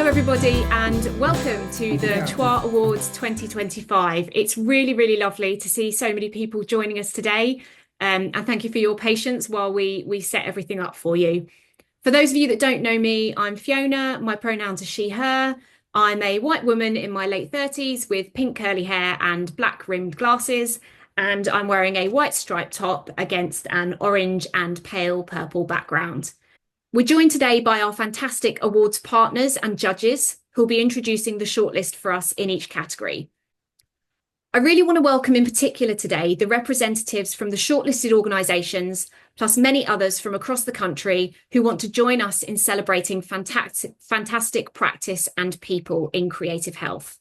Hello everybody and welcome to the CHWA Awards 2025. It's really, really lovely to see so many people joining us today, and thank you for your patience while we set everything up for you. For those of you that don't know me, I'm Fiona. My pronouns are she, her. I'm a white woman in my late 30s with pink curly hair and black rimmed glasses, and I'm wearing a white striped top against an orange and pale purple background. We're joined today by our fantastic awards partners and judges who'll be introducing the shortlist for us in each category. I really want to welcome in particular today the representatives from the shortlisted organisations, plus many others from across the country who want to join us in celebrating fantastic practice and people in creative health.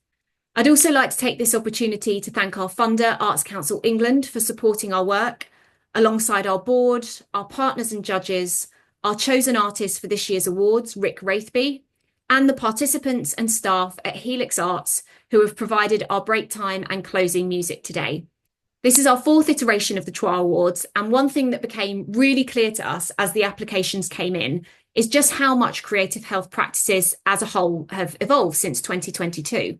I'd also like to take this opportunity to thank our funder, Arts Council England, for supporting our work, alongside our board, our partners and judges, our chosen artist for this year's awards, Rick Wraithby, and the participants and staff at Helix Arts who have provided our break time and closing music today. This is our fourth iteration of the CHWA Awards, and one thing that became really clear to us as the applications came in is just how much creative health practices as a whole have evolved since 2022.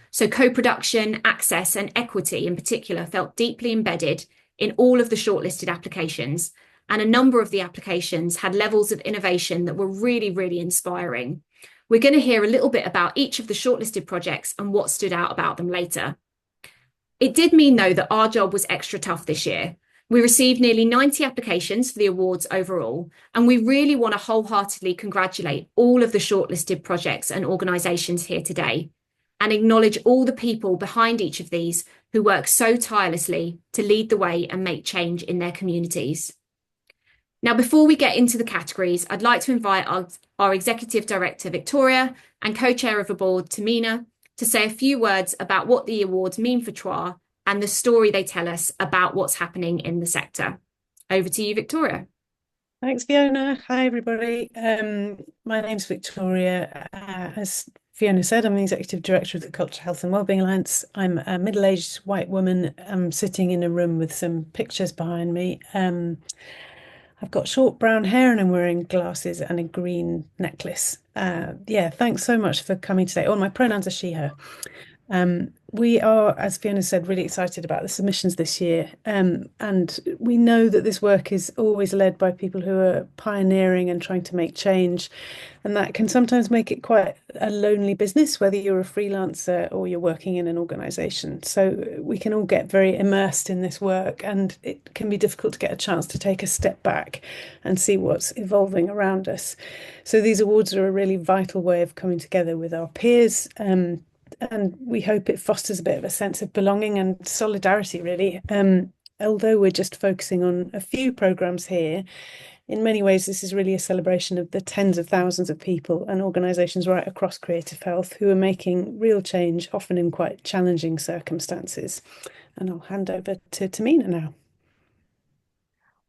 So co-production, access and equity in particular felt deeply embedded in all of the shortlisted applications, and a number of the applications had levels of innovation that were really, really inspiring. We're going to hear a little bit about each of the shortlisted projects and what stood out about them later. It did mean, though, that our job was extra tough this year. We received nearly 90 applications for the awards overall, and we really want to wholeheartedly congratulate all of the shortlisted projects and organisations here today, and acknowledge all the people behind each of these who work so tirelessly to lead the way and make change in their communities. Now, before we get into the categories, I'd like to invite our Executive Director, Victoria, and Co-Chair of the Board, Tamina, to say a few words about what the awards mean for CHWA and the story they tell us about what's happening in the sector. Over to you, Victoria. Thanks, Fiona. Hi, everybody. My name's Victoria. As Fiona said, I'm the Executive Director of the Culture, Health and Wellbeing Alliance. I'm a middle-aged white woman. I'm sitting in a room with some pictures behind me. I've got short brown hair and I'm wearing glasses and a green necklace. Thanks so much for coming today. Oh, my pronouns are she, her. We are, as Fiona said, really excited about the submissions this year. And we know that this work is always led by people who are pioneering and trying to make change. And that can sometimes make it quite a lonely business, whether you're a freelancer or you're working in an organisation. So we can all get very immersed in this work, and it can be difficult to get a chance to take a step back and see what's evolving around us. So these awards are a really vital way of coming together with our peers. And we hope it fosters a bit of a sense of belonging and solidarity, really. Although we're just focusing on a few programmes here, in many ways, this is really a celebration of the tens of thousands of people and organisations right across creative health who are making real change, often in quite challenging circumstances. And I'll hand over to Tamina now.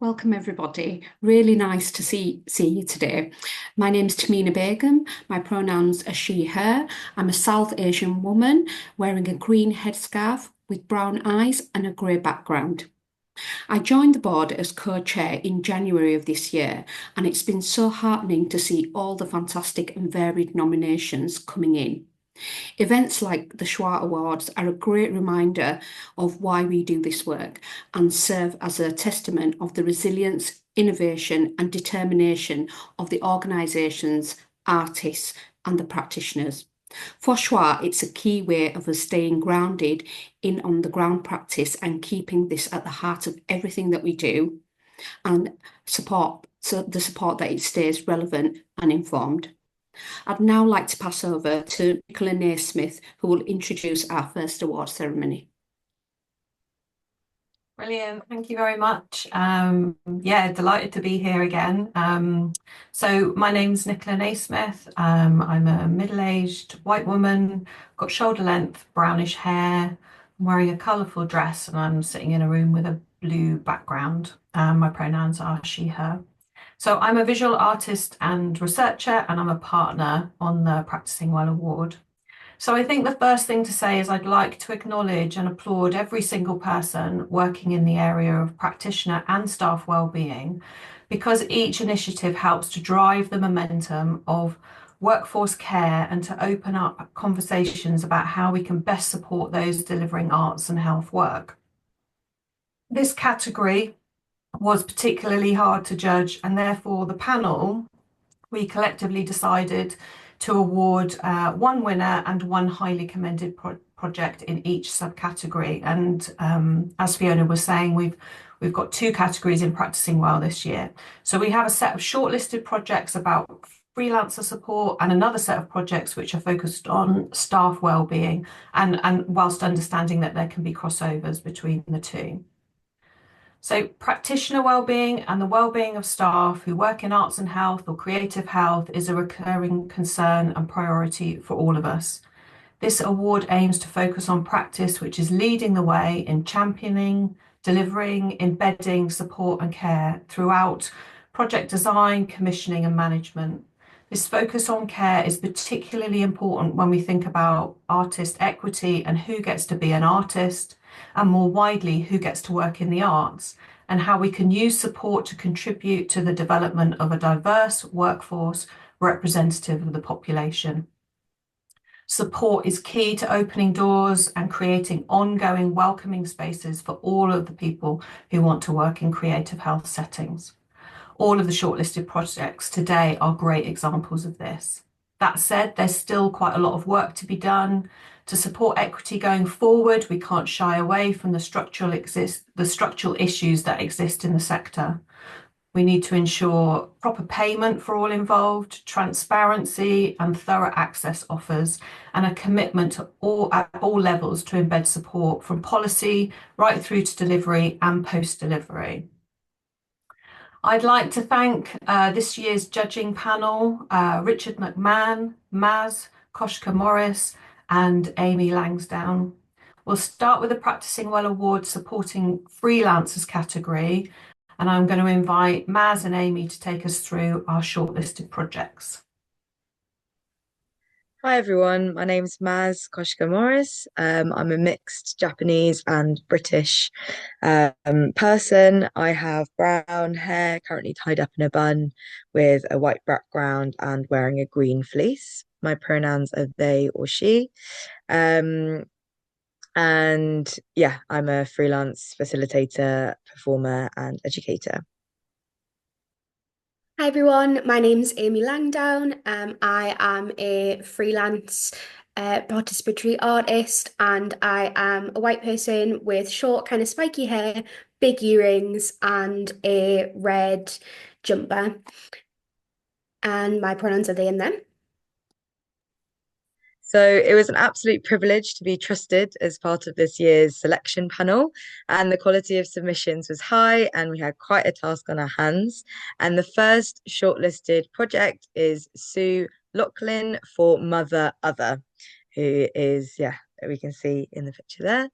Welcome everybody. Really nice to see you today. My name's Tamina Begum. My pronouns are she, her. I'm a South Asian woman wearing a green headscarf with brown eyes and a grey background. I joined the board as co-chair in January of this year, and it's been so heartening to see all the fantastic and varied nominations coming in. Events like the CHWA Awards are a great reminder of why we do this work and serve as a testament of the resilience, innovation and determination of the organisations, artists and the practitioners. For CHWA, it's a key way of us staying grounded in on-the-ground practice and keeping this at the heart of everything that we do, and the support that it stays relevant and informed. I'd now like to pass over to Nicola Naismith, who will introduce our first award ceremony. Brilliant, thank you very much. Delighted to be here again. So my name's Nicola Naismith. I'm a middle-aged white woman, got shoulder-length brownish hair, I'm wearing a colourful dress, and I'm sitting in a room with a blue background. My pronouns are she, her. So I'm a visual artist and researcher, and I'm a partner on the Practicing Well Award. So I think the first thing to say is I'd like to acknowledge and applaud every single person working in the area of practitioner and staff wellbeing, because each initiative helps to drive the momentum of workforce care, and to open up conversations about how we can best support those delivering arts and health work. This category was particularly hard to judge, and therefore the panel, we collectively decided to award one winner and one highly commended project in each subcategory. And as Fiona was saying, we've got two categories in Practicing Well this year. So we have a set of shortlisted projects about freelancer support and another set of projects which are focused on staff wellbeing, and whilst understanding that there can be crossovers between the two. So practitioner wellbeing and the wellbeing of staff who work in arts and health or creative health is a recurring concern and priority for all of us. This award aims to focus on practice which is leading the way in championing, delivering, embedding support and care throughout project design, commissioning and management. This focus on care is particularly important when we think about artist equity and who gets to be an artist, and more widely, who gets to work in the arts, and how we can use support to contribute to the development of a diverse workforce representative of the population. Support is key to opening doors and creating ongoing welcoming spaces for all of the people who want to work in creative health settings. All of the shortlisted projects today are great examples of this. That said, there's still quite a lot of work to be done. To support equity going forward, we can't shy away from the structural issues that exist in the sector. We need to ensure proper payment for all involved, transparency and thorough access offers, and a commitment at all levels to embed support from policy right through to delivery and post-delivery. I'd like to thank this year's judging panel, Richard McMahon, Maz, Koshka Morris, and Amy Langsdown. We'll start with the Practicing Well Award supporting freelancers category, and I'm going to invite Maz and Amy to take us through our shortlisted projects. Hi everyone, my name's Maz Koshka Morris. I'm a mixed Japanese and British person. I have brown hair, currently tied up in a bun with a white background and wearing a green fleece. My pronouns are they or she. And yeah, I'm a freelance facilitator, performer, and educator. Hi everyone, my name's Amy Langdown. I am a freelance participatory artist, and I am a white person with short, kind of spiky hair, big earrings, and a red jumper. And my pronouns are they and them. So it was an absolute privilege to be trusted as part of this year's selection panel, and the quality of submissions was high, and we had quite a task on our hands. And the first shortlisted project is Sue Lachlan for Mother Other, who is, yeah, we can see in the picture there.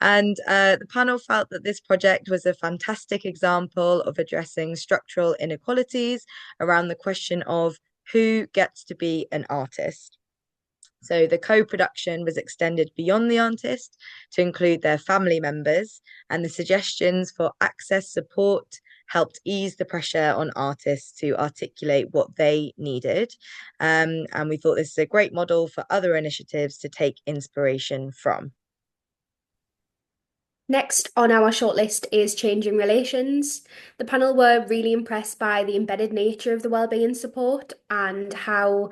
And the panel felt that this project was a fantastic example of addressing structural inequalities around the question of who gets to be an artist. So the co-production was extended beyond the artist to include their family members, and the suggestions for access support helped ease the pressure on artists to articulate what they needed. And we thought this is a great model for other initiatives to take inspiration from. Next on our shortlist is Changing Relations. The panel were really impressed by the embedded nature of the wellbeing support and how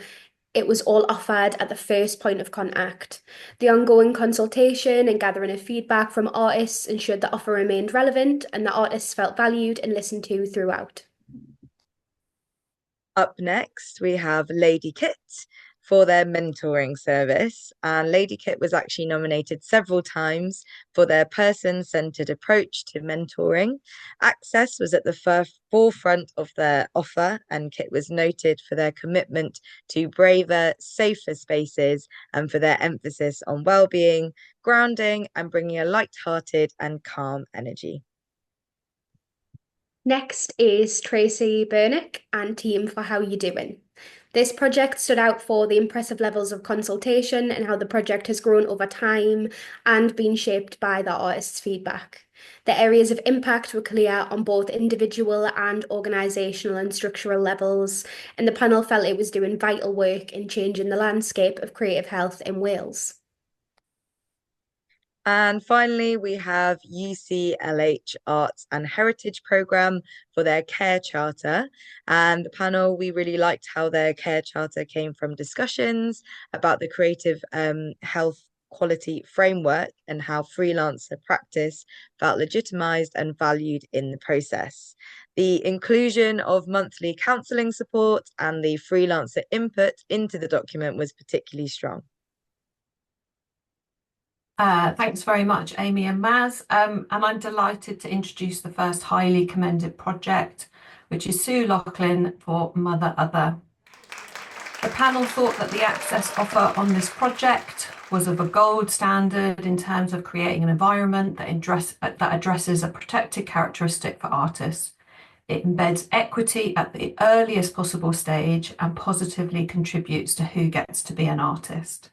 it was all offered at the first point of contact. The ongoing consultation and gathering of feedback from artists ensured the offer remained relevant and the artists felt valued and listened to throughout. Up next, we have Lady Kit for their mentoring service. And Lady Kit was actually nominated several times for their person-centered approach to mentoring. Access was at the forefront of their offer, and Kit was noted for their commitment to braver, safer spaces and for their emphasis on well-being, grounding, and bringing a light-hearted and calm energy. Next is Tracy Burnick and Team for How You Doing. This project stood out for the impressive levels of consultation and how the project has grown over time and been shaped by the artists' feedback. The areas of impact were clear on both individual and organisational and structural levels, and the panel felt it was doing vital work in changing the landscape of creative health in Wales. And finally, we have UCLH Arts and Heritage Programme for their Care Charter. And the panel, we really liked how their Care Charter came from discussions about the creative health quality framework and how freelancer practice felt legitimised and valued in the process. The inclusion of monthly counselling support and the freelancer input into the document was particularly strong. Thanks very much, Amy and Maz. And I'm delighted to introduce the first highly commended project, which is Sue Loughlin for Mother Other. The panel thought that the access offer on this project was of a gold standard in terms of creating an environment that addresses a protected characteristic for artists. It embeds equity at the earliest possible stage and positively contributes to who gets to be an artist.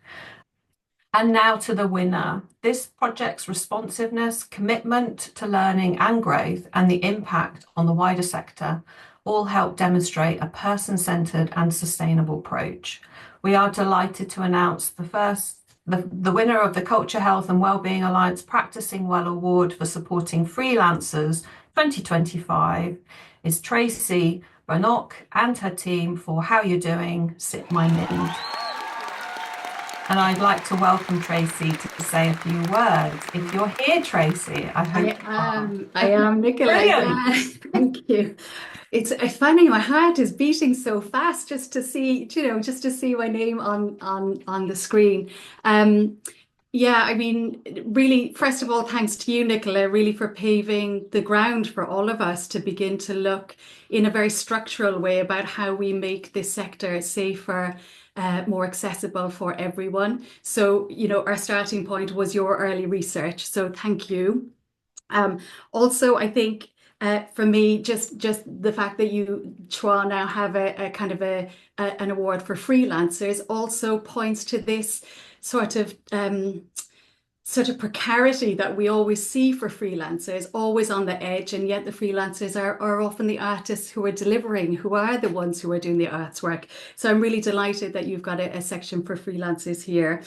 And now to the winner. This project's responsiveness, commitment to learning and growth, and the impact on the wider sector all help demonstrate a person-centered and sustainable approach. We are delighted to announce the winner of the Culture, Health and Wellbeing Alliance Practicing Well Award for supporting freelancers 2025 is Tracy Bannock and her team for How You Doing, Sit My Mind. And I'd like to welcome Tracy to say a few words. If you're here, Tracy, I hope I am, Nicola. Yeah, thank you. It's funny, my heart is beating so fast just to see, just to see my name on the screen. Yeah, I mean, really, first of all, thanks to you, Nicola, really for paving the ground for all of us to begin to look in a very structural way about how we make this sector safer, more accessible for everyone. So, our starting point was your early research. So thank you. Also, I think for me, just the fact that you, CHWA, now have a kind of an award for freelancers also points to this sort of precarity that we always see for freelancers, always on the edge, and yet the freelancers are often the artists who are delivering, who are the ones who are doing the arts work. So I'm really delighted that you've got a section for freelancers here.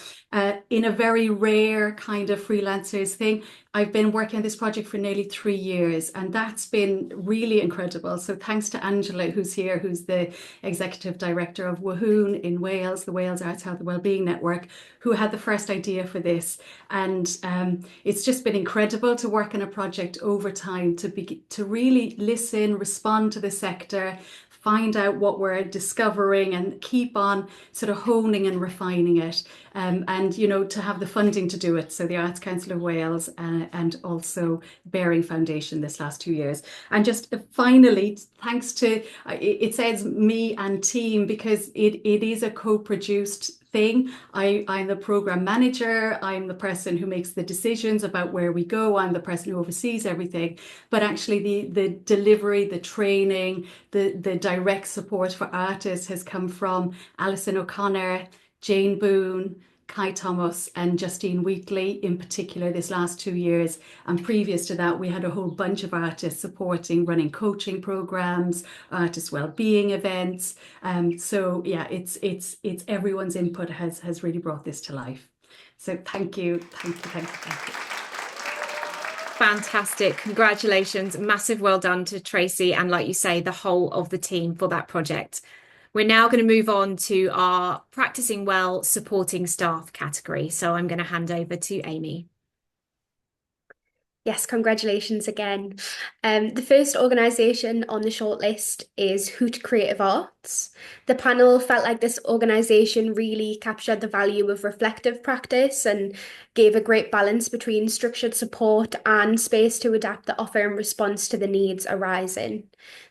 In a very rare kind of freelancers thing, I've been working on this project for nearly 3 years, and that's been really incredible. So thanks to Angela, who's here, who's the Executive Director of WHOON in Wales, the Wales Arts, Health and Wellbeing Network, who had the first idea for this. And it's just been incredible to work on a project over time, to really listen, respond to the sector, find out what we're discovering and keep on sort of honing and refining it. And, to have the funding to do it. So the Arts Council of Wales and also Bearing Foundation this last 2 years. And just finally, thanks to, it says me and team, because it is a co-produced thing. I'm the program manager. I'm the person who makes the decisions about where we go. I'm the person who oversees everything. But actually the delivery, the training, the direct support for artists has come from Alison O'Connor, Jane Boone, Kai Thomas and Justine Wheatley in particular this last 2 years. And previous to that, we had a whole bunch of artists supporting running coaching programs, artist wellbeing events. So yeah, it's everyone's input has really brought this to life. So thank you. Fantastic. Congratulations. Massive well done to Tracy and, like you say, the whole of the team for that project. We're now going to move on to our Practicing Well Supporting Staff category. So I'm going to hand over to Amy. Yes, congratulations again. The first organisation on the shortlist is Hoot Creative Arts. The panel felt like this organisation really captured the value of reflective practice and gave a great balance between structured support and space to adapt the offer in response to the needs arising.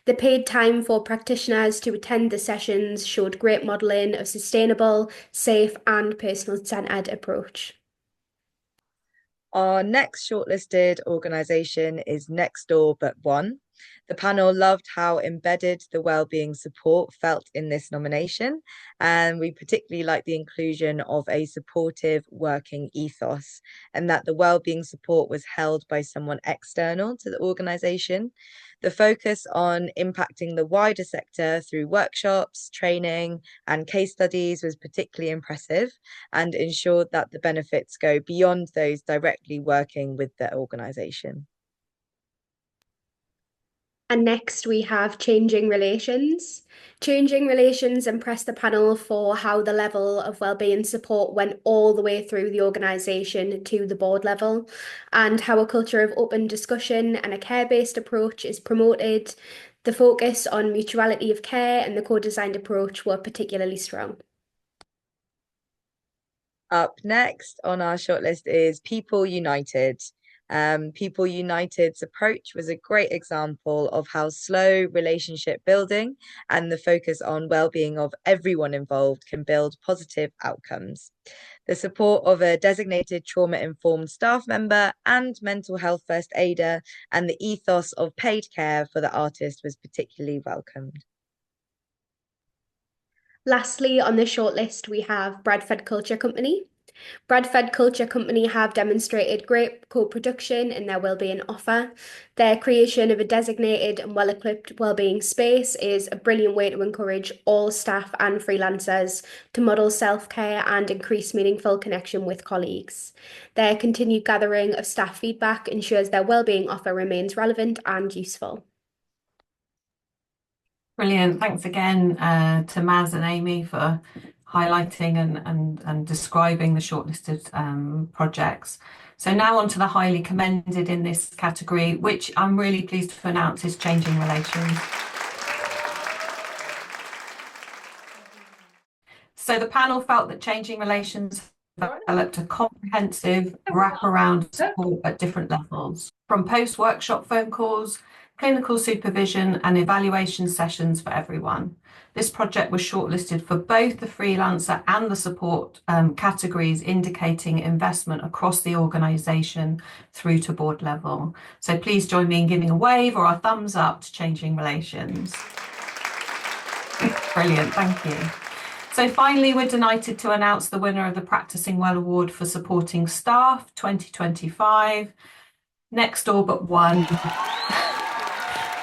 The paid time for practitioners to attend the sessions showed great modelling of sustainable, safe and personal-centred approach. Our next shortlisted organisation is Next Door But One. The panel loved how embedded the wellbeing support felt in this nomination, and we particularly liked the inclusion of a supportive working ethos, and that the wellbeing support was held by someone external to the organisation. The focus on impacting the wider sector through workshops, training, and case studies was particularly impressive and ensured that the benefits go beyond those directly working with the organisation. And next we have changing relations. Changing relations impressed the panel for how the level of wellbeing support went all the way through the organisation to the board level, and how a culture of open discussion and a care-based approach is promoted. The focus on mutuality of care and the co-designed approach were particularly strong. Up next on our shortlist is People United. People United's approach was a great example of how slow relationship building and the focus on well-being of everyone involved can build positive outcomes. The support of a designated trauma-informed staff member and mental health first aider and the ethos of paid care for the artist was particularly welcomed. Lastly, on the shortlist, we have Bradford Culture Company. Bradford Culture Company have demonstrated great co-production in their wellbeing offer. Their creation of a designated and well-equipped wellbeing space is a brilliant way to encourage all staff and freelancers to model self-care and increase meaningful connection with colleagues. Their continued gathering of staff feedback ensures their wellbeing offer remains relevant and useful. Brilliant. Thanks again to Maz and Amy for highlighting and describing the shortlisted projects. So now on to the highly commended in this category, which I'm really pleased to announce is Changing Relations. So the panel felt that Changing Relations developed a comprehensive wraparound support at different levels, from post-workshop phone calls, clinical supervision and evaluation sessions for everyone. This project was shortlisted for both the freelancer and the support categories, indicating investment across the organisation through to board level. So please join me in giving a wave or a thumbs up to Changing Relations. Brilliant, thank you. So finally, we're delighted to announce the winner of the Practicing Well Award for Supporting Staff 2025, Next Door But One.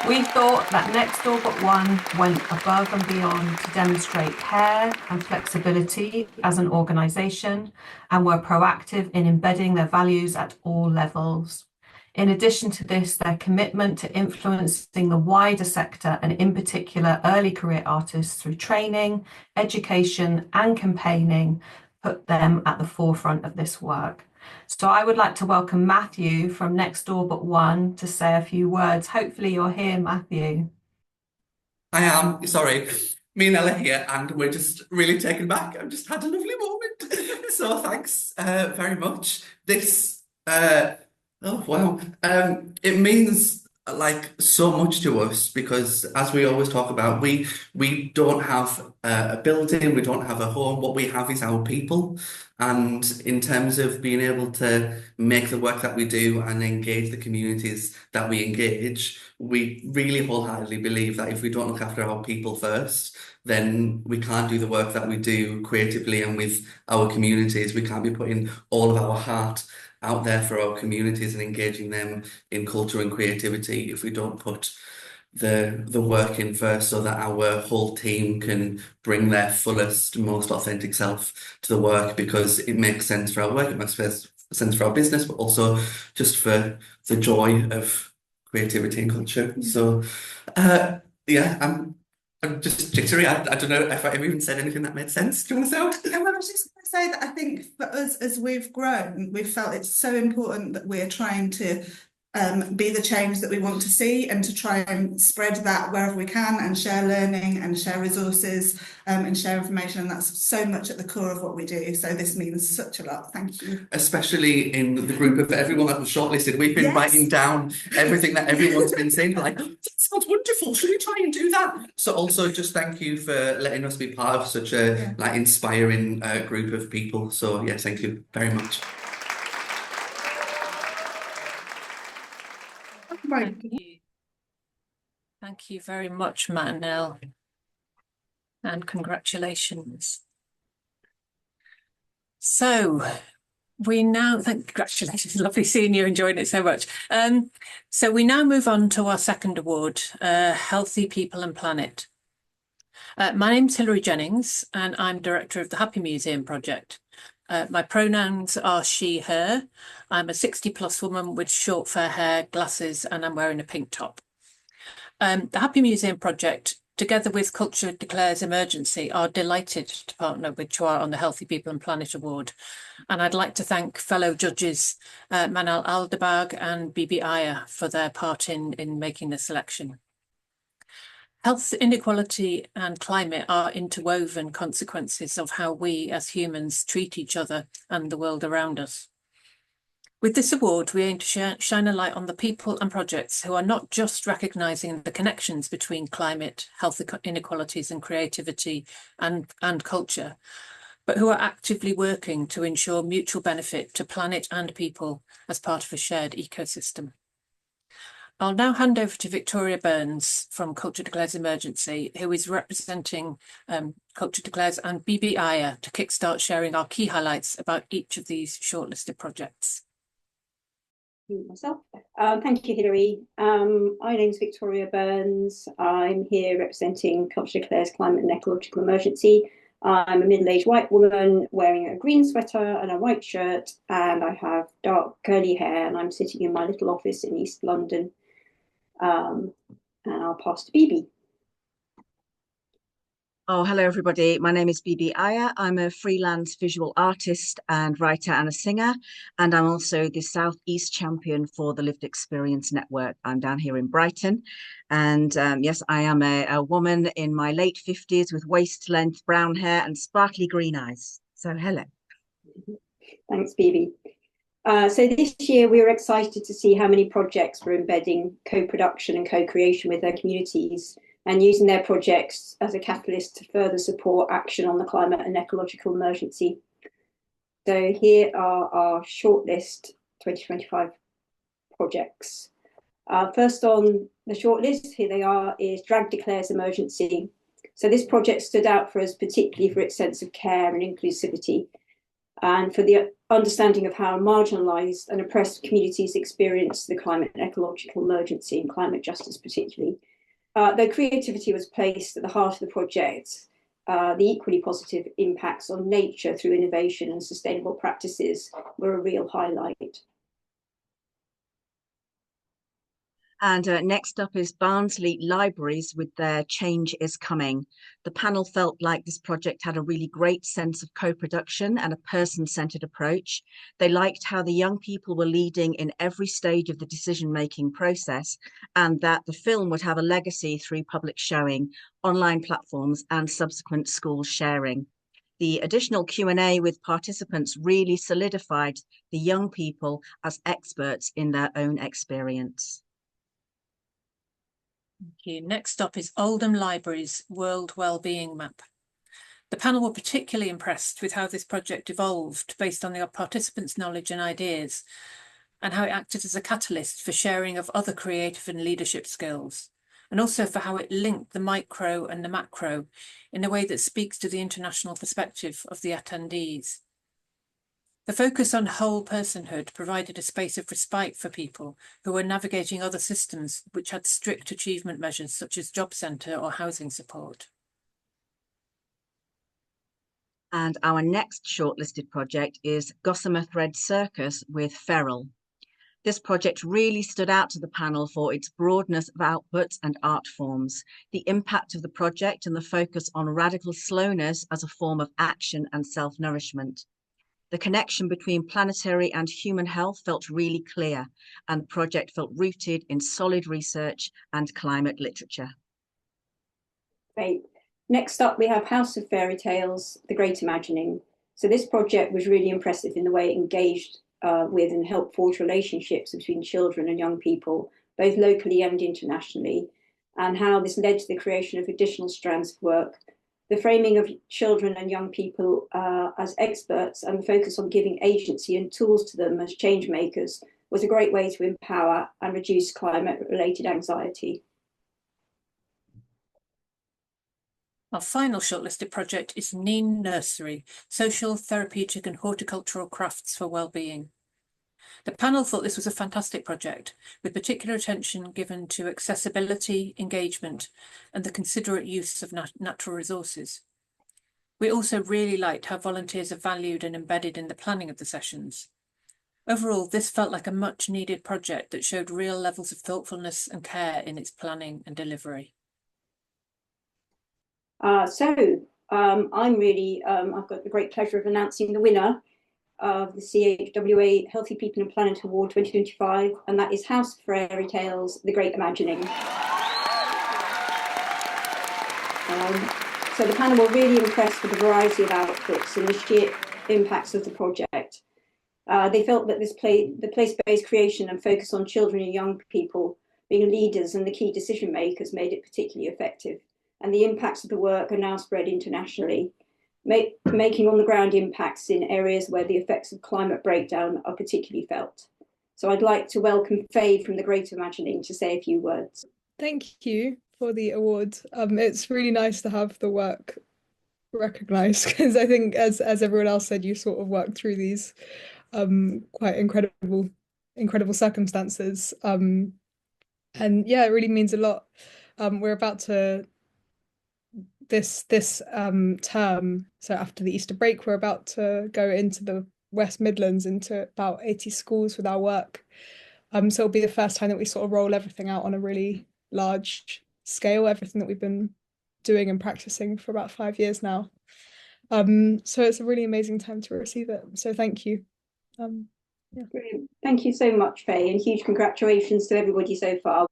We thought that Next Door But One went above and beyond to demonstrate care and flexibility as an organisation and were proactive in embedding their values at all levels. In addition to this, their commitment to influencing the wider sector and in particular early career artists through training, education and campaigning put them at the forefront of this work. So I would like to welcome Matthew from Next Door But One to say a few words. Hopefully you're here, Matthew. I am, sorry. Me and Ella here, and we're just really taken back. I've just had a lovely moment. So thanks very much. This, oh wow. It means like so much to us because as we always talk about, we don't have a building, we don't have a home. What we have is our people. And in terms of being able to make the work that we do and engage the communities that we engage, we really wholeheartedly believe that if we don't look after our people first, then we can't do the work that we do creatively and with our communities. We can't be putting all of our heart out there for our communities and engaging them in culture and creativity if we don't put the work in first so that our whole team can bring their fullest, most authentic self to the work, because it makes sense for our work, it makes sense for our business, but also just for the joy of creativity and culture. So yeah, I'm just jittery. I don't know if I even said anything that made sense. Do you want to say out? Yeah, well, I was just going to say that I think for us, as we've grown, we've felt it's so important that we're trying to be the change that we want to see and to try and spread that wherever we can and share learning and share resources and share information. And that's so much at the core of what we do. So this means such a lot. Thank you. Especially in the group of everyone that was shortlisted. We've been writing down everything that everyone's been saying. Like, oh, that sounds wonderful. Should we try and do that? So also just thank you for letting us be part of such a like inspiring group of people. So yes, thank you very much. Right. Thank you very much, Matt and Elle, and congratulations. So congratulations, lovely seeing you, enjoying it so much. So we now move on to our second award, Healthy People and Planet. My name's Hilary Jennings, and I'm director of the Happy Museum project. My pronouns are she, her. I'm a 60+ woman with short fair hair, glasses, and I'm wearing a pink top. The Happy Museum project, together with Culture Declares Emergency, are delighted to partner with CHWA on the Healthy People and Planet Award. And I'd like to thank fellow judges Manal Aldebag and Bibi Aya for their part in making the selection. Health inequality and climate are interwoven consequences of how we as humans treat each other and the world around us. With this award, we aim to shine a light on the people and projects who are not just recognising the connections between climate, health inequalities and creativity and culture, but who are actively working to ensure mutual benefit to planet and people as part of a shared ecosystem. I'll now hand over to Victoria Burns from Culture Declares Emergency, who is representing Culture Declares, and Bibi Aya to kickstart sharing our key highlights about each of these shortlisted projects. Myself. Thank you, Hilary. My name is Victoria Burns. I'm here representing Culture Declares Climate and Ecological Emergency. I'm a middle-aged white woman wearing a green sweater and a white shirt, and I have dark curly hair, and I'm sitting in my little office in East London. And I'll pass to Bibi. Oh, hello, everybody. My name is Bibi Aya. I'm a freelance visual artist and writer and a singer, and I'm also the South East champion for the Lived Experience Network. I'm down here in Brighton. And yes, I am a woman in my late 50s with waist-length brown hair and sparkly green eyes. So hello. Thanks, Bibi. So this year we were excited to see how many projects were embedding co-production and co-creation with their communities and using their projects as a catalyst to further support action on the climate and ecological emergency. So here are our shortlist 2025 projects. First on the shortlist, here they are, is Drag Declares Emergency. So this project stood out for us particularly for its sense of care and inclusivity, and for the understanding of how marginalised and oppressed communities experience the climate and ecological emergency and climate justice particularly. Though creativity was placed at the heart of the project, the equally positive impacts on nature through innovation and sustainable practices were a real highlight. And next up is Barnsley Libraries with their Change is Coming. The panel felt like this project had a really great sense of co-production and a person-centred approach. They liked how the young people were leading in every stage of the decision-making process, and that the film would have a legacy through public showing, online platforms and subsequent school sharing. The additional Q&A with participants really solidified the young people as experts in their own experience. Thank you. Next up is Oldham Libraries World Wellbeing Map. The panel were particularly impressed with how this project evolved based on the participants' knowledge and ideas, and how it acted as a catalyst for sharing of other creative and leadership skills, and also for how it linked the micro and the macro in a way that speaks to the international perspective of the attendees. The focus on whole personhood provided a space of respite for people who were navigating other systems which had strict achievement measures such as job centre or housing support. And our next shortlisted project is Gossamer Thread Circus with Feral. This project really stood out to the panel for its broadness of outputs and art forms, the impact of the project and the focus on radical slowness as a form of action and self-nourishment. The connection between planetary and human health felt really clear, and the project felt rooted in solid research and climate literature. Great. Next up, we have House of Fairy Tales, The Great Imagining. So this project was really impressive in the way it engaged with and helped forge relationships between children and young people, both locally and internationally, and how this led to the creation of additional strands of work. The framing of children and young people as experts and the focus on giving agency and tools to them as change makers was a great way to empower and reduce climate-related anxiety. Our final shortlisted project is Neen Nursery, Social, Therapeutic and Horticultural Crafts for Wellbeing. The panel thought this was a fantastic project, with particular attention given to accessibility, engagement, and the considerate use of natural resources. We also really liked how volunteers are valued and embedded in the planning of the sessions. Overall, this felt like a much needed project that showed real levels of thoughtfulness and care in its planning and delivery. I've got the great pleasure of announcing the winner of the CHWA Healthy People and Planet Award 2025, and that is House of Fairy Tales, The Great Imagining. So the panel were really impressed with the variety of outputs and the sheer impacts of the project. They felt that the place-based creation and focus on children and young people being leaders and the key decision makers made it particularly effective. And the impacts of the work are now spread internationally, making on-the-ground impacts in areas where the effects of climate breakdown are particularly felt. So I'd like to welcome Faye from The Great Imagining to say a few words. Thank you for the award. It's really nice to have the work recognised, because I think, as everyone else said, you sort of worked through these quite incredible circumstances. And yeah, it really means a lot. We're about to this term, so after the Easter break, we're about to go into the West Midlands, into about 80 schools with our work. So it'll be the first time that we sort of roll everything out on a really large scale, everything that we've been doing and practicing for about 5 years now. So it's a really amazing time to receive it. So thank you. Yeah. Brilliant. Thank you so much, Faye, and huge congratulations to everybody so far.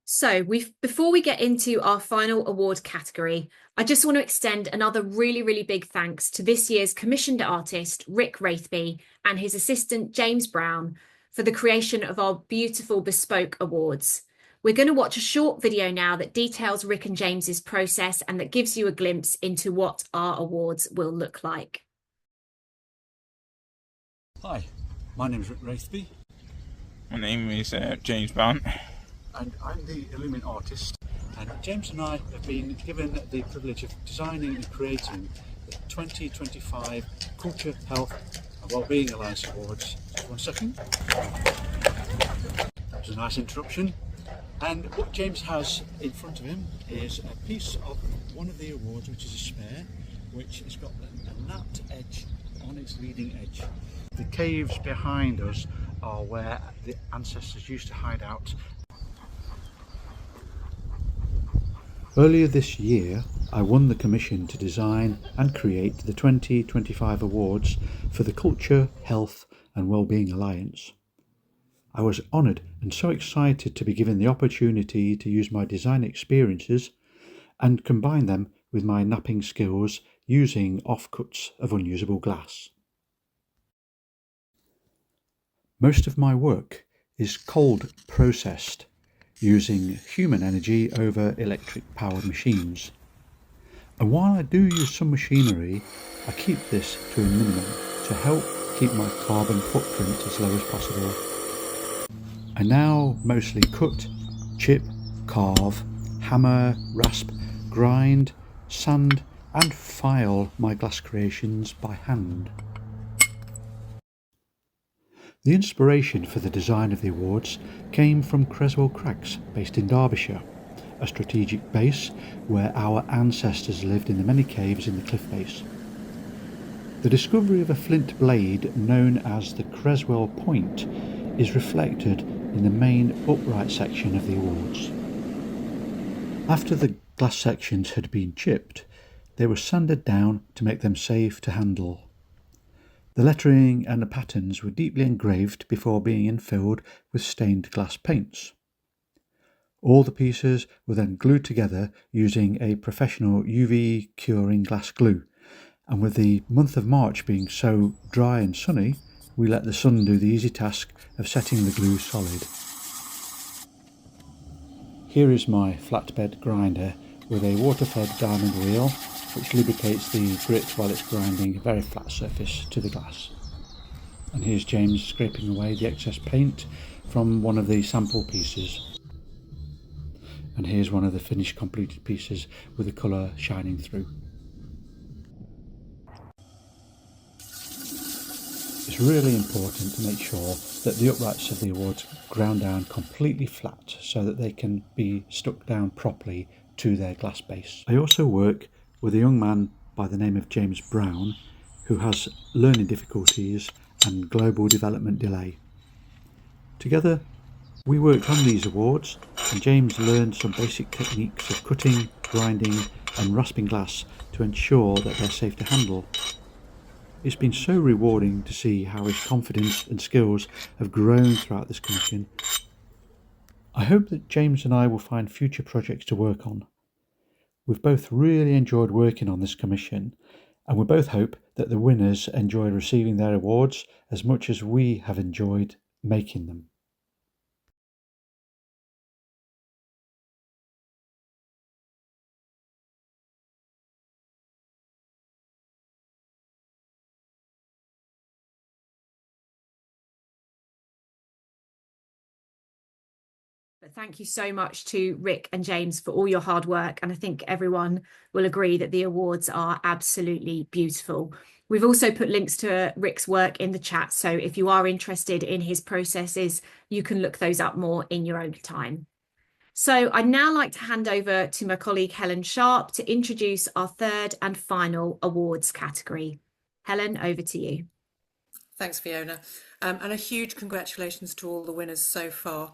So before we get into our final award category, I just want to extend another really, really big thanks to this year's commissioned artist, Rick Wraithby, and his assistant, James Brown, for the creation of our beautiful bespoke awards. We're going to watch a short video now that details Rick and James's process and that gives you a glimpse into what our awards will look like. Hi, my name is Rick Wraithby. My name is James Brown. And I'm the Illumin artist, and James and I have been given the privilege of designing and creating the 2025 Culture, Health and Wellbeing Alliance Awards. Just 1 second. That was a nice interruption. And what James has in front of him is a piece of one of the awards, which is a spare, which has got a napped edge on its leading edge. The caves behind us are where the ancestors used to hide out. Earlier this year, I won the commission to design and create the 2025 awards for the Culture, Health and Wellbeing Alliance. I was honoured and so excited to be given the opportunity to use my design experiences and combine them with my napping skills using offcuts of unusable glass. Most of my work is cold processed, using human energy over electric powered machines. And while I do use some machinery, I keep this to a minimum to help keep my carbon footprint as low as possible. I now mostly cut, chip, carve, hammer, rasp, grind, sand and file my glass creations by hand. The inspiration for the design of the awards came from Creswell Crags, based in Derbyshire, a strategic base where our ancestors lived in the many caves in the cliff face. The discovery of a flint blade known as the Creswell Point is reflected in the main upright section of the awards. After the glass sections had been chipped, they were sanded down to make them safe to handle. The lettering and the patterns were deeply engraved before being infilled with stained glass paints. All the pieces were then glued together using a professional UV curing glass glue, and with the month of March being so dry and sunny, we let the sun do the easy task of setting the glue solid. Here is my flatbed grinder with a water-fed diamond wheel which lubricates the grit while it's grinding a very flat surface to the glass. And here's James scraping away the excess paint from one of the sample pieces. And here's one of the finished completed pieces with the colour shining through. It's really important to make sure that the uprights of the awards ground down completely flat so that they can be stuck down properly to their glass base. I also work with a young man by the name of James Brown who has learning difficulties and global development delay. Together we worked on these awards and James learned some basic techniques of cutting, grinding and rasping glass to ensure that they're safe to handle. It's been so rewarding to see how his confidence and skills have grown throughout this commission. I hope that James and I will find future projects to work on. We've both really enjoyed working on this commission, and we both hope that the winners enjoy receiving their awards as much as we have enjoyed making them. But thank you so much to Rick and James for all your hard work. And I think everyone will agree that the awards are absolutely beautiful. We've also put links to Rick's work in the chat. So if you are interested in his processes, you can look those up more in your own time. So I'd now like to hand over to my colleague Helen Sharp to introduce our third and final awards category. Helen, over to you. Thanks, Fiona. And a huge congratulations to all the winners so far.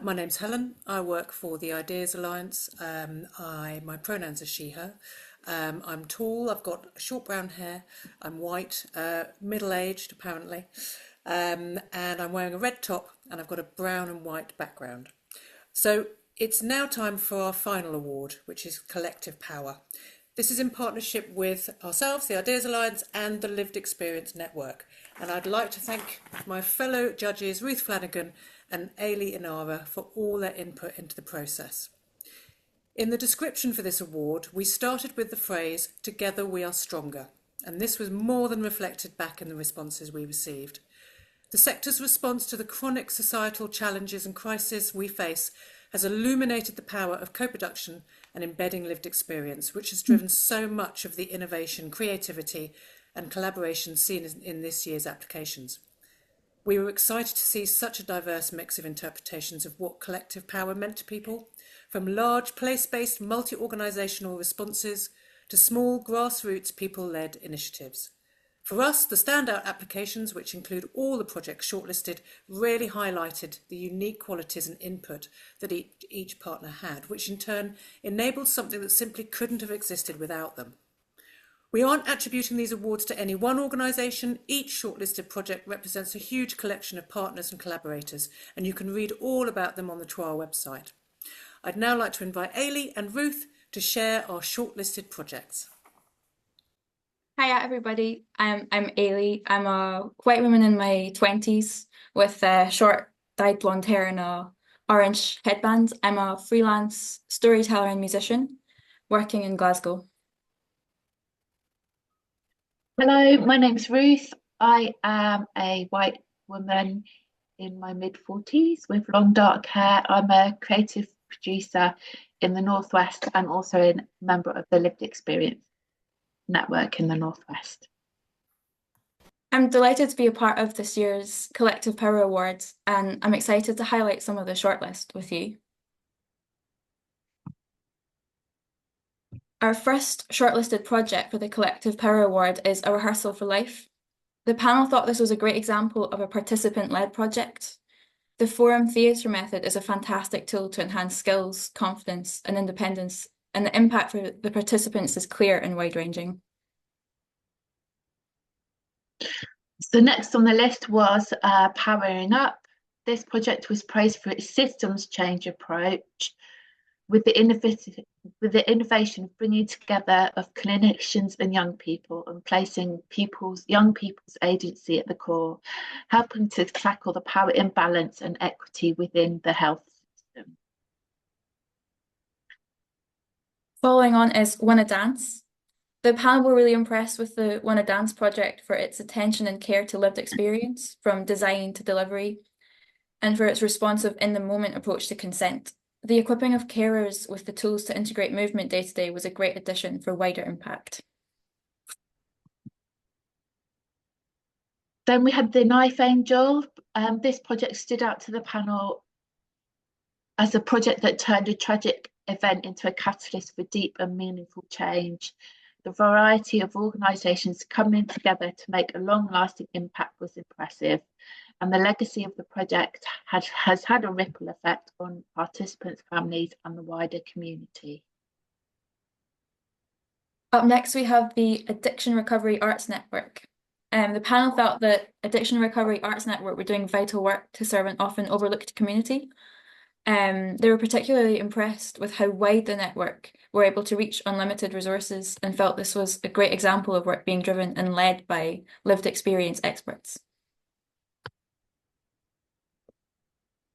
My name's Helen. I work for the Ideas Alliance. My pronouns are she, her. I'm tall, I've got short brown hair, I'm white, middle-aged apparently, and I'm wearing a red top and I've got a brown and white background. So it's now time for our final award, which is Collective Power. This is in partnership with ourselves, the Ideas Alliance, and the Lived Experience Network. And I'd like to thank my fellow judges, Ruth Flanagan and Ailey Inara, for all their input into the process. In the description for this award, we started with the phrase, "Together we are stronger," and this was more than reflected back in the responses we received. The sector's response to the chronic societal challenges and crises we face has illuminated the power of co-production and embedding lived experience, which has driven so much of the innovation, creativity and collaboration seen in this year's applications. We were excited to see such a diverse mix of interpretations of what collective power meant to people, from large place-based multi-organisational responses to small grassroots people-led initiatives. For us, the standout applications, which include all the projects shortlisted, really highlighted the unique qualities and input that each partner had, which in turn enabled something that simply couldn't have existed without them. We aren't attributing these awards to any one organisation. Each shortlisted project represents a huge collection of partners and collaborators, and you can read all about them on the CHWA website. I'd now like to invite Ailey and Ruth to share our shortlisted projects. Hiya everybody, I'm Ailey. I'm a white woman in my 20s with short dyed blonde hair and a orange headband. I'm a freelance storyteller and musician working in Glasgow. Hello, my name's Ruth. I am a white woman in my mid-40s with long dark hair. I'm a creative producer in the Northwest and also a member of the Lived Experience Network in the Northwest. I'm delighted to be a part of this year's Collective Power Awards, and I'm excited to highlight some of the shortlist with you. Our first shortlisted project for the Collective Power Award is A Rehearsal for Life. The panel thought this was a great example of a participant-led project. The forum theatre method is a fantastic tool to enhance skills, confidence and independence, and the impact for the participants is clear and wide-ranging. So next on the list was Powering Up. This project was praised for its systems change approach with the innovation of bringing together of clinicians and young people and placing young people's agency at the core, helping to tackle the power imbalance and equity within the health system. Following on is Wanna Dance. The panel were really impressed with the Wanna Dance project for its attention and care to lived experience, from design to delivery, and for its responsive in-the-moment approach to consent. The equipping of carers with the tools to integrate movement day to day was a great addition for wider impact. Then we had the Knife Angel. This project stood out to the panel as a project that turned a tragic event into a catalyst for deep and meaningful change. The variety of organisations coming together to make a long-lasting impact was impressive, and the legacy of the project has had a ripple effect on participants, families, and the wider community. Up next, we have the Addiction Recovery Arts Network. The panel felt that Addiction Recovery Arts Network were doing vital work to serve an often overlooked community. They were particularly impressed with how wide the network were able to reach unlimited resources and felt this was a great example of work being driven and led by lived experience experts.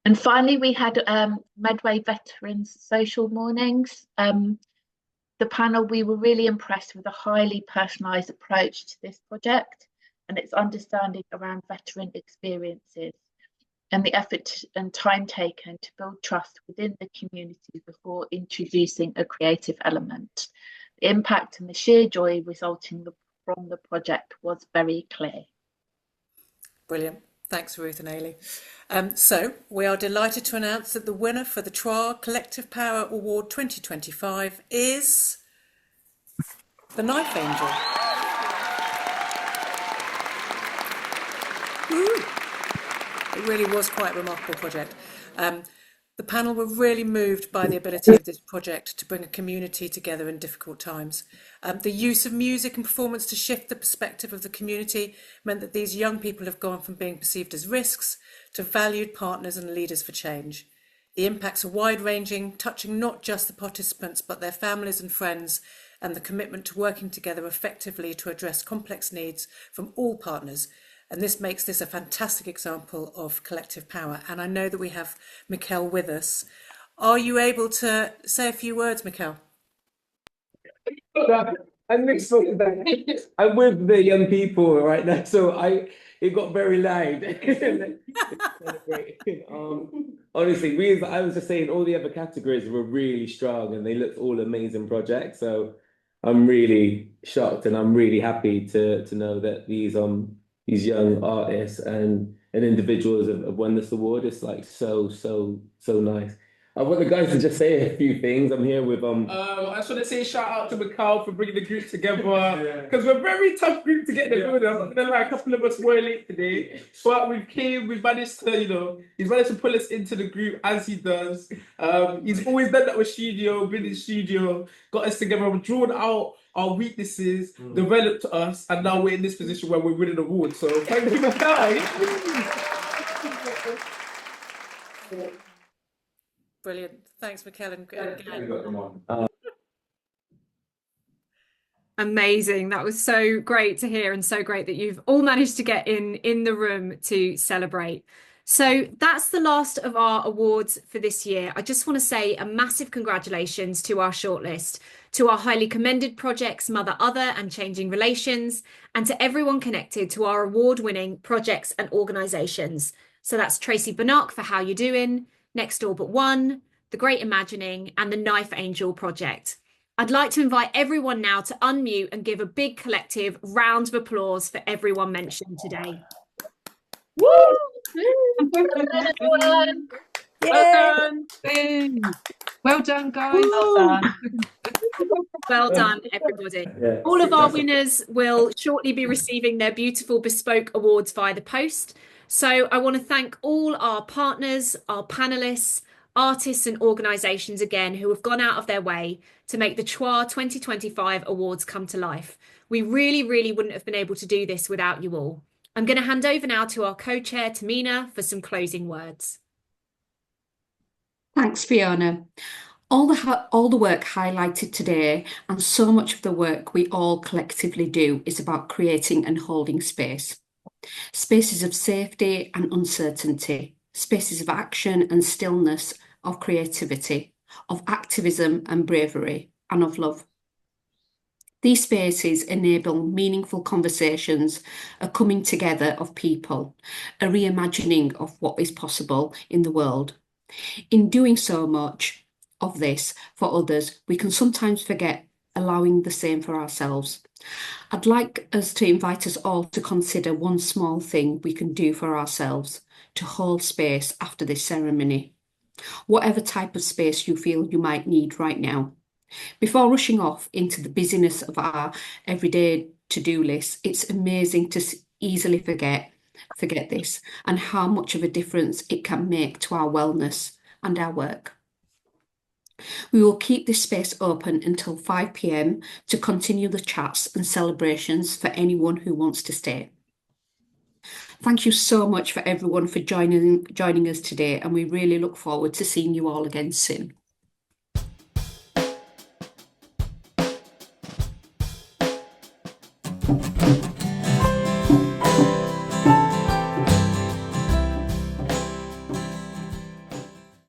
And finally, we had Medway Veterans Social Mornings. The panel, we were really impressed with the highly personalised approach to this project and its understanding around veteran experiences and the effort and time taken to build trust within the community before introducing a creative element. The impact and the sheer joy resulting from the project was very clear. Brilliant. Thanks, Ruth and Ailey. So we are delighted to announce that the winner for the CHWA Collective Power Award 2025 is the Knife Angel. Woo! It really was quite a remarkable project. The panel were really moved by the ability of this project to bring a community together in difficult times. The use of music and performance to shift the perspective of the community meant that these young people have gone from being perceived as risks to valued partners and leaders for change. The impacts are wide-ranging, touching not just the participants but their families and friends, and the commitment to working together effectively to address complex needs from all partners. And this makes this a fantastic example of collective power. And I know that we have Mikkel with us. Are you able to say a few words, Mikkel? I'm mixed up today. I'm with the young people right now, so it got very loud. Honestly, I was just saying all the other categories were really strong and they looked all amazing projects. So I'm really shocked and I'm really happy to know that these young artists and individuals have won this award. It's like so nice. I want the guys to just say a few things. I'm here with I just want to say shout out to Mikal for bringing the group together because we're a very tough group to get in the building. I'm not gonna lie, a couple of us were late today, but we've managed to, he's managed to pull us into the group as he does. He's always done that with studio, been in studio, got us together, drawn out our weaknesses, developed us, and now we're in this position where we're winning awards. So thank you, Mikal. Brilliant. Thanks, Mikkel and Glenn. Amazing. That was so great to hear and so great that you've all managed to get in the room to celebrate. So that's the last of our awards for this year. I just want to say a massive congratulations to our shortlist, to our highly commended projects, Mother Other and Changing Relations, and to everyone connected to our award-winning projects and organisations. So that's Tracy Bannock for How You Doing, Next Door But One, The Great Imagining, and the Knife Angel Project. I'd like to invite everyone now to unmute and give a big collective round of applause for everyone mentioned today. Woo! Well done, guys. Well done. Well done, everybody. Yeah. All of our winners will shortly be receiving their beautiful bespoke awards via the post. So I want to thank all our partners, our panelists, artists and organisations again who have gone out of their way to make the CHWA 2025 awards come to life. We really wouldn't have been able to do this without you all. I'm going to hand over now to our co-chair, Tamina, for some closing words. Thanks, Fiona. All the work highlighted today and so much of the work we all collectively do is about creating and holding space. Spaces of safety and uncertainty, spaces of action and stillness, of creativity, of activism and bravery, and of love. These spaces enable meaningful conversations, a coming together of people, a reimagining of what is possible in the world, In doing so much of this for others, we can sometimes forget allowing the same for ourselves. I'd like us to invite us all to consider one small thing we can do for ourselves to hold space after this ceremony, whatever type of space you feel you might need right now. Before rushing off into the busyness of our everyday to-do list, it's amazing to easily forget this and how much of a difference it can make to our wellness and our work. We will keep this space open until 5 p.m. to continue the chats and celebrations for anyone who wants to stay. Thank you so much for everyone for joining us today, and we really look forward to seeing you all again soon.